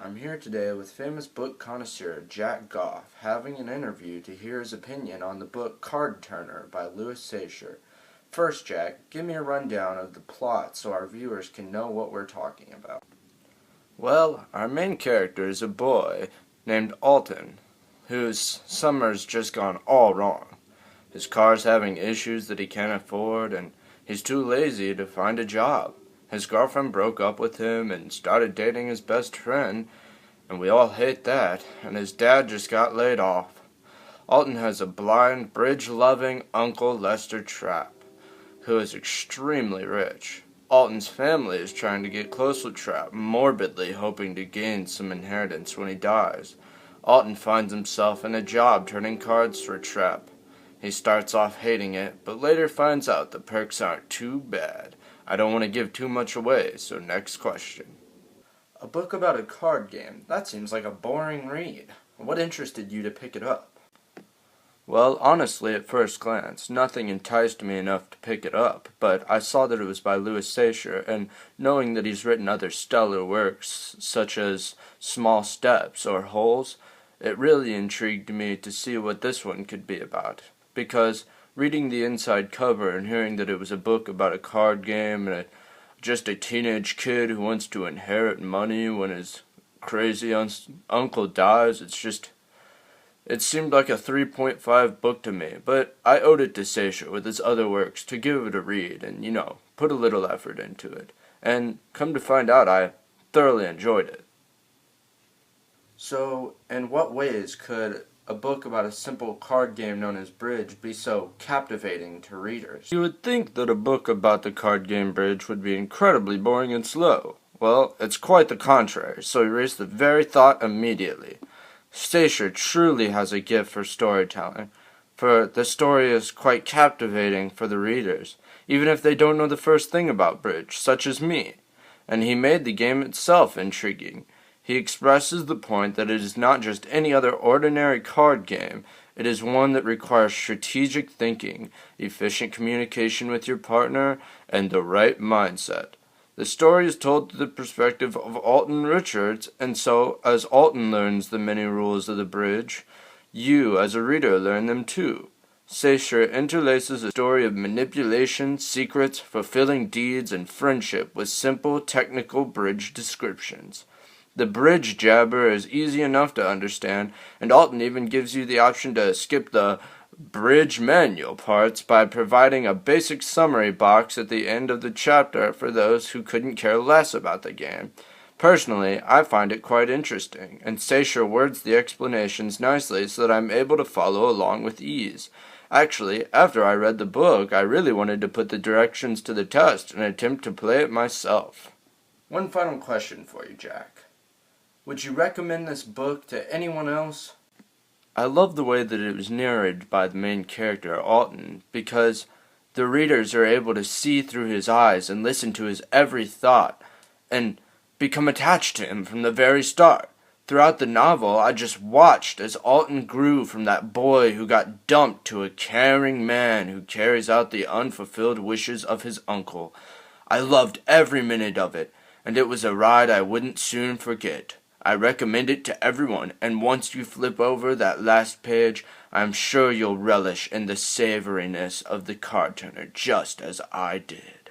I'm here today with famous book connoisseur Jack Goff, having an interview to hear his opinion on the book Cardturner by Louis Sachar. First, Jack, give me a rundown of the plot so our viewers can know what we're talking about. Well, our main character is a boy named Alton, whose summer's just gone all wrong. His car's having issues that he can't afford, and he's too lazy to find a job. His girlfriend broke up with him and started dating his best friend, and we all hate that, and his dad just got laid off. Alton has a blind, bridge-loving Uncle Lester Trapp, who is extremely rich. Alton's family is trying to get close with Trapp, morbidly hoping to gain some inheritance when he dies. Alton finds himself in a job turning cards for Trapp. He starts off hating it, but later finds out the perks aren't too bad. I don't want to give too much away, so next question. A book about a card game? That seems like a boring read. What interested you to pick it up? Well, honestly, at first glance, nothing enticed me enough to pick it up, but I saw that it was by Louis Sachar, and knowing that he's written other stellar works, such as Small Steps or Holes, it really intrigued me to see what this one could be about, because reading the inside cover and hearing that it was a book about a card game and just a teenage kid who wants to inherit money when his crazy uncle dies, it seemed like a 3.5 book to me, but I owed it to Sachar with his other works to give it a read and, put a little effort into it. And come to find out, I thoroughly enjoyed it. So, in what ways could a book about a simple card game known as Bridge be so captivating to readers? You would think that a book about the card game Bridge would be incredibly boring and slow. Well, it's quite the contrary, so erase the very thought immediately. Sachar truly has a gift for storytelling, for the story is quite captivating for the readers, even if they don't know the first thing about Bridge, such as me. And he made the game itself intriguing. He expresses the point that it is not just any other ordinary card game. It is one that requires strategic thinking, efficient communication with your partner, and the right mindset. The story is told through the perspective of Alton Richards, and so, as Alton learns the many rules of the Bridge, you, as a reader, learn them too. Sachar interlaces a story of manipulation, secrets, fulfilling deeds, and friendship with simple, technical Bridge descriptions. The Bridge jabber is easy enough to understand, and Alton even gives you the option to skip the Bridge manual parts by providing a basic summary box at the end of the chapter for those who couldn't care less about the game. Personally, I find it quite interesting, and Sachar words the explanations nicely so that I'm able to follow along with ease. Actually, after I read the book, I really wanted to put the directions to the test and attempt to play it myself. One final question for you, Jack. Would you recommend this book to anyone else? I love the way that it was narrated by the main character, Alton, because the readers are able to see through his eyes and listen to his every thought and become attached to him from the very start. Throughout the novel, I just watched as Alton grew from that boy who got dumped to a caring man who carries out the unfulfilled wishes of his uncle. I loved every minute of it, and it was a ride I wouldn't soon forget. I recommend it to everyone, and once you flip over that last page, I'm sure you'll relish in the savoriness of the Cardturner just as I did.